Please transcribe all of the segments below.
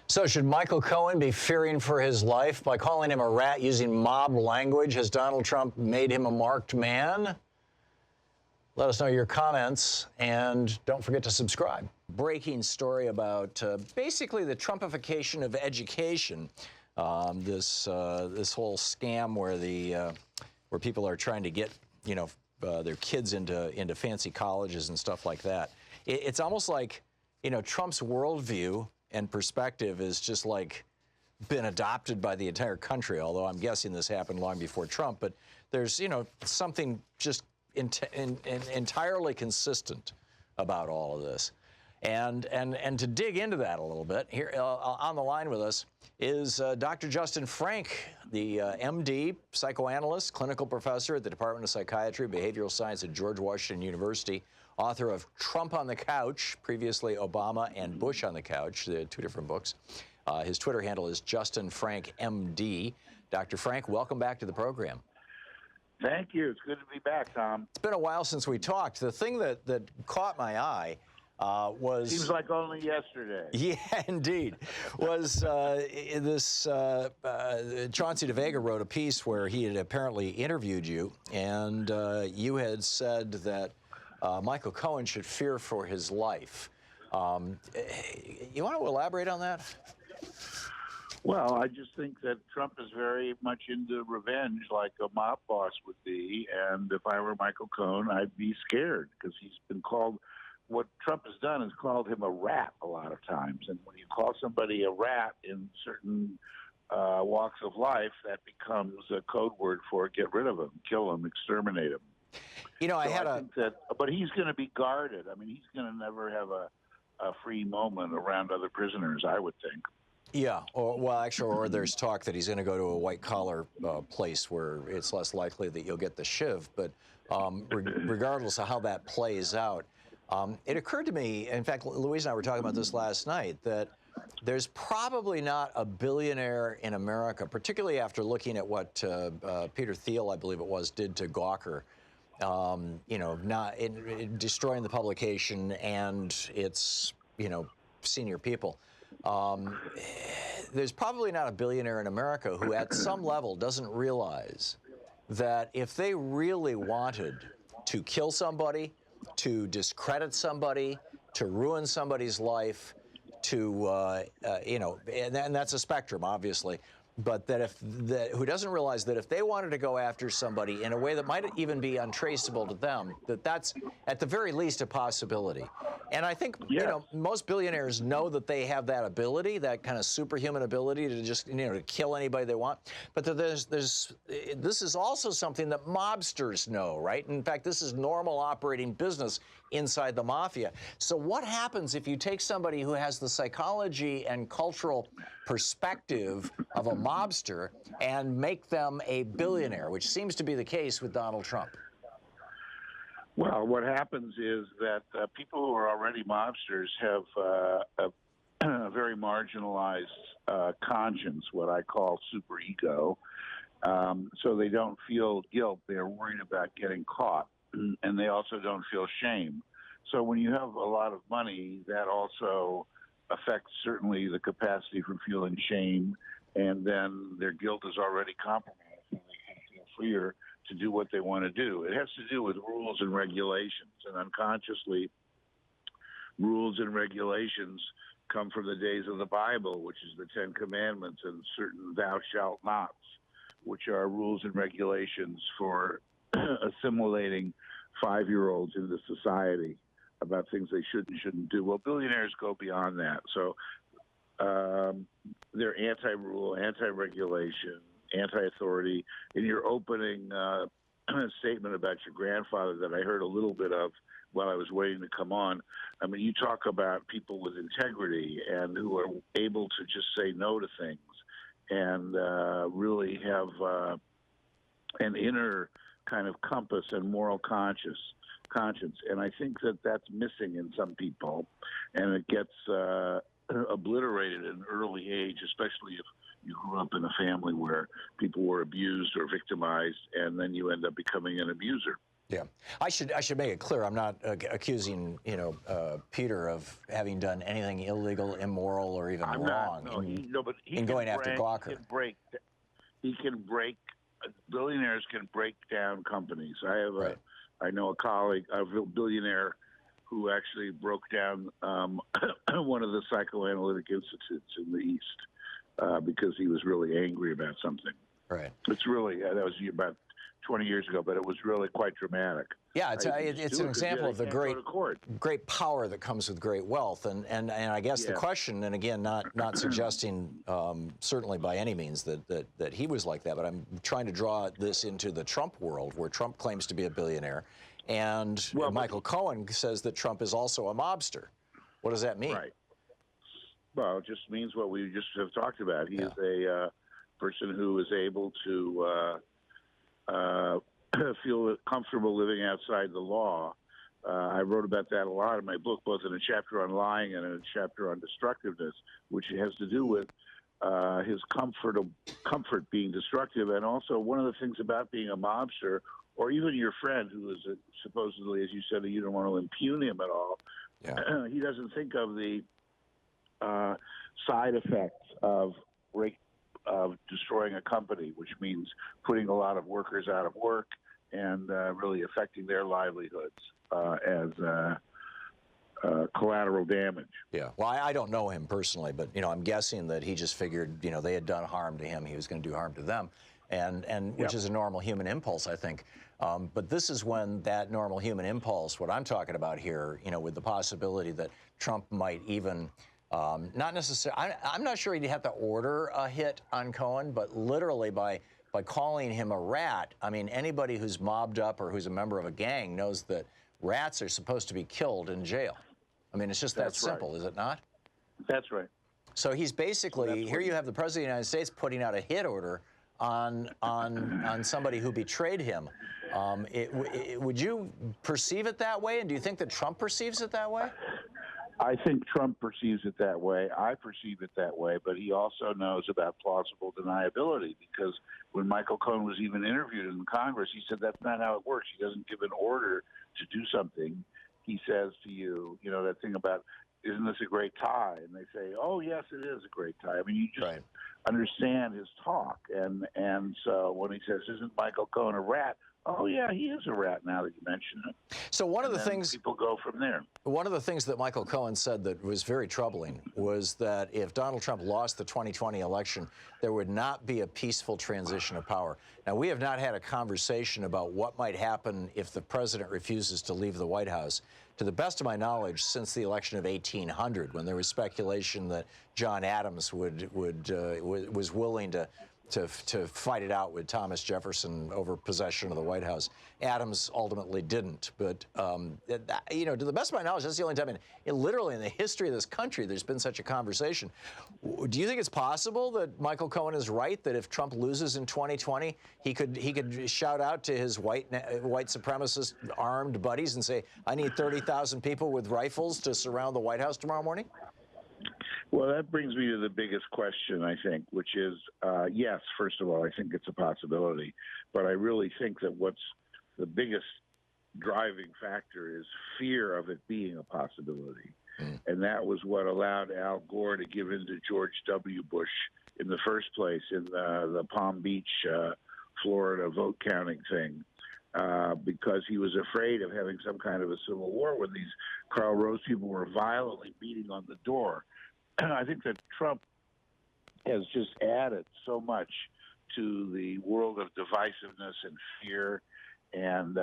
So should Michael Cohen be fearing for his life by calling him a rat using mob language? Has Donald Trump made him a marked man? Let us know your comments, and don't forget to subscribe. Breaking story about basically the Trumpification of education. This whole scam where people are trying to get their kids into fancy colleges and stuff like that. It's almost like Trump's worldview and perspective is just like been adopted by the entire country, although I'm guessing this happened long before Trump. But there's something just entirely consistent about all of this. And to dig into that a little bit, here on the line with us is Dr. Justin Frank, the MD, psychoanalyst, clinical professor at the Department of Psychiatry and Behavioral Science at George Washington University, author of Trump on the Couch, previously Obama and Bush on the Couch, the two different books. His Twitter handle is Justin Frank MD. Dr. Frank, welcome back to the program. Thank you. It's good to be back, Tom. It's been a while since we talked. The thing that caught my eye was... Seems like only yesterday. Yeah, indeed. Was this... Chauncey DeVega wrote a piece where he had apparently interviewed you, and you had said that Michael Cohen should fear for his life. You want to elaborate on that? Well, I just think that Trump is very much into revenge like a mob boss would be, and if I were Michael Cohen, I'd be scared because he's been called... What Trump has done is called him a rat a lot of times, and when you call somebody a rat in certain walks of life, that becomes a code word for get rid of him, kill him, exterminate him. But he's going to be guarded. I mean, he's going to never have a free moment around other prisoners, I would think. Yeah, or there's talk that he's going to go to a white-collar place where it's less likely that you'll get the shiv. But regardless of how that plays out, it occurred to me, in fact, Louise and I were talking about this last night, that there's probably not a billionaire in America, particularly after looking at what Peter Thiel, I believe it was, did to Gawker, destroying the publication and its, senior people. There's probably not a billionaire in America who at some level doesn't realize that if they really wanted to kill somebody, to discredit somebody, to ruin somebody's life, and that's a spectrum, obviously, but who doesn't realize that if they wanted to go after somebody in a way that might even be untraceable to them, that's at the very least a possibility. And I think most billionaires know that they have that ability, that kind of superhuman ability to just to kill anybody they want. But this is also something that mobsters know, right? In fact, this is normal operating business inside the mafia. So what happens if you take somebody who has the psychology and cultural perspective of a mobster and make them a billionaire, which seems to be the case with Donald Trump? Well, what happens is that people who are already mobsters have a very marginalized conscience, what I call superego. So they don't feel guilt. They're worried about getting caught. And they also don't feel shame. So when you have a lot of money, that also affects certainly the capacity for feeling shame, and then their guilt is already compromised, and they can feel freer to do what they want to do. It has to do with rules and regulations, and unconsciously, rules and regulations come from the days of the Bible, which is the Ten Commandments and certain thou shalt nots, which are rules and regulations for assimilating 5-year-olds into society about things they should and shouldn't do. Well, billionaires go beyond that. So they're anti-rule, anti-regulation, anti-authority. In your opening statement about your grandfather that I heard a little bit of while I was waiting to come on, I mean, you talk about people with integrity and who are able to just say no to things and really have an inner kind of compass and moral conscience. And I think that that's missing in some people, and it gets obliterated at an early age, especially if you grew up in a family where people were abused or victimized, and then you end up becoming an abuser. Yeah, I should make it clear. I'm not accusing Peter of having done anything illegal, immoral, or even I'm wrong not. No, but he in can going after Gawker. He can break. Billionaires can break down companies. I know a colleague, a billionaire, who actually broke down one of the psychoanalytic institutes in the East because he was really angry about something. Right. It's really that was about 20 years ago, but it was really quite dramatic. Yeah, it's an example of the great power that comes with great wealth, and I guess the question, and again, not suggesting certainly by any means that he was like that, but I'm trying to draw this into the Trump world, where Trump claims to be a billionaire, and Michael Cohen says that Trump is also a mobster. What does that mean? Right. Well, it just means what we just have talked about. He is a person who is able to feel comfortable living outside the law. I wrote about that a lot in my book, both in a chapter on lying and in a chapter on destructiveness, which has to do with his comfort being destructive. And also one of the things about being a mobster, or even your friend who is supposedly, as you said, you don't want to impugn him at all. Yeah. He doesn't think of the side effects of destroying a company, which means putting a lot of workers out of work and really affecting their livelihoods as collateral damage. Yeah. Well, I don't know him personally, but I'm guessing that he just figured they had done harm to him. He was going to do harm to them, and which is a normal human impulse, I think. But this is when that normal human impulse, what I'm talking about here, with the possibility that Trump might even. Not necessarily. I'm not sure he'd have to order a hit on Cohen, but literally by calling him a rat. I mean, anybody who's mobbed up or who's a member of a gang knows that rats are supposed to be killed in jail. I mean, it's just that simple, is it not? That's right. So he's basically here. You have the president of the United States putting out a hit order on somebody who betrayed him. Would you perceive it that way, and do you think that Trump perceives it that way? I think Trump perceives it that way. I perceive it that way, but he also knows about plausible deniability, because when Michael Cohen was even interviewed in Congress, he said that's not how it works. He doesn't give an order to do something. He says to you, that thing about, isn't this a great tie? And they say, oh, yes, it is a great tie. I mean, you just understand his talk. And so when he says, isn't Michael Cohen a rat? Oh, yeah, he is a rat now that you mention it. So one of the things people go from there. One of the things that Michael Cohen said that was very troubling was that if Donald Trump lost the 2020 election, there would not be a peaceful transition of power. Now, we have not had a conversation about what might happen if the president refuses to leave the White House. To the best of my knowledge, since the election of 1800, when there was speculation that John Adams was willing to fight it out with Thomas Jefferson over possession of the White House. Adams ultimately didn't. But, to the best of my knowledge, that's the only time literally in the history of this country there's been such a conversation. Do you think it's possible that Michael Cohen is right, that if Trump loses in 2020, he could shout out to his white supremacist armed buddies and say, I need 30,000 people with rifles to surround the White House tomorrow morning? Well, that brings me to the biggest question, I think, which is, yes, first of all, I think it's a possibility. But I really think that what's the biggest driving factor is fear of it being a possibility. And that was what allowed Al Gore to give in to George W. Bush in the first place in the Palm Beach, Florida vote counting thing. Because he was afraid of having some kind of a civil war when these Karl Rove people were violently beating on the door. I think that Trump has just added so much to the world of divisiveness and fear, and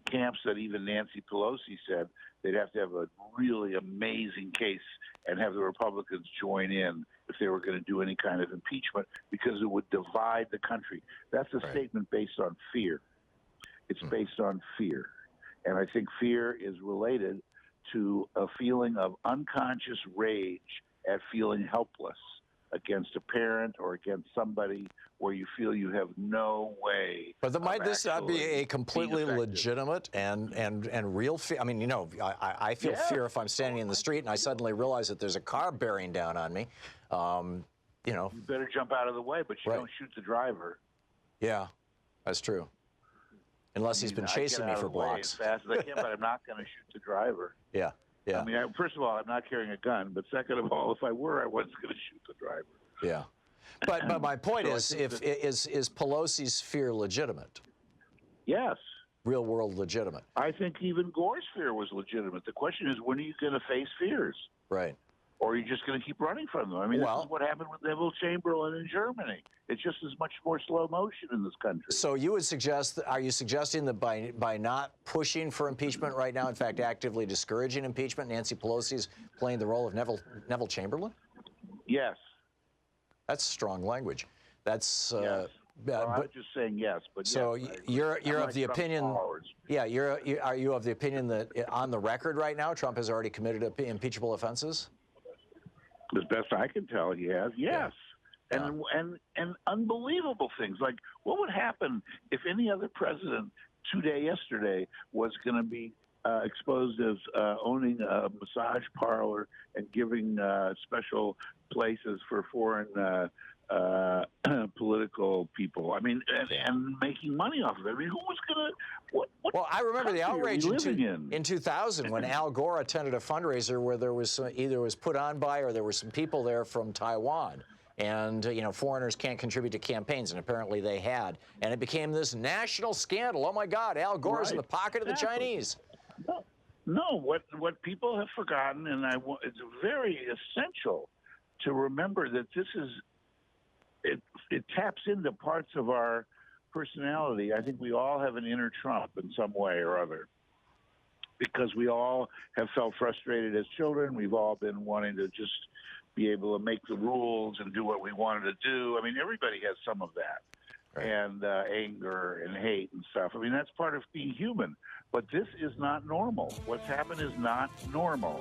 camps that even Nancy Pelosi said they'd have to have a really amazing case and have the Republicans join in if they were going to do any kind of impeachment, because it would divide the country. That's a statement based on fear. It's based on fear. And I think fear is related to a feeling of unconscious rage at feeling helpless against a parent or against somebody where you feel you have no way. But might this not be a completely legitimate and real fear? I mean, I feel fear if I'm standing in the street and I suddenly realize that there's a car bearing down on me. You better jump out of the way, but you don't shoot the driver. Yeah, that's true. Unless he's been chasing me for blocks. As fast as I can, but I'm not going to shoot the driver. Yeah, yeah. I mean, first of all, I'm not carrying a gun, but second of all, if I were, I wasn't going to shoot the driver. Yeah. But my point is, is Pelosi's fear legitimate? Yes. Real world legitimate? I think even Gore's fear was legitimate. The question is, when are you going to face fears? Right. Or are you just going to keep running from them? I mean, this is what happened with Neville Chamberlain in Germany. It's just as much more slow motion in this country. So you would suggest, are you suggesting that by not pushing for impeachment right now, in fact, actively discouraging impeachment, Nancy Pelosi's playing the role of Neville Chamberlain? Yes. That's strong language. That's yes. Well, I'm just saying yes, but so yes, you're of the Trump's opinion. followers. Yeah, are you of the opinion that on the record right now, Trump has already committed impeachable offenses? As best I can tell, he has. Yes. Yeah. And unbelievable things. Like, what would happen if any other president yesterday was going to be exposed as owning a massage parlor and giving special places for foreign political people? I mean, and making money off of it. I mean, who was going to? Well, I remember the outrage in 2000 when Al Gore attended a fundraiser where there was either was put on by or there were some people there from Taiwan. And, foreigners can't contribute to campaigns, and apparently they had. And it became this national scandal. Oh, my God, Al Gore's in the pocket of the Chinese. No, what people have forgotten, and it's very essential to remember that this is, it taps into parts of our personality. I think we all have an inner Trump in some way or other, because we all have felt frustrated as children. We've all been wanting to just be able to make the rules and do what we wanted to do. I mean, everybody has some of that. Right. And anger and hate and stuff. I mean, that's part of being human. But this is not normal. What's happened is not normal.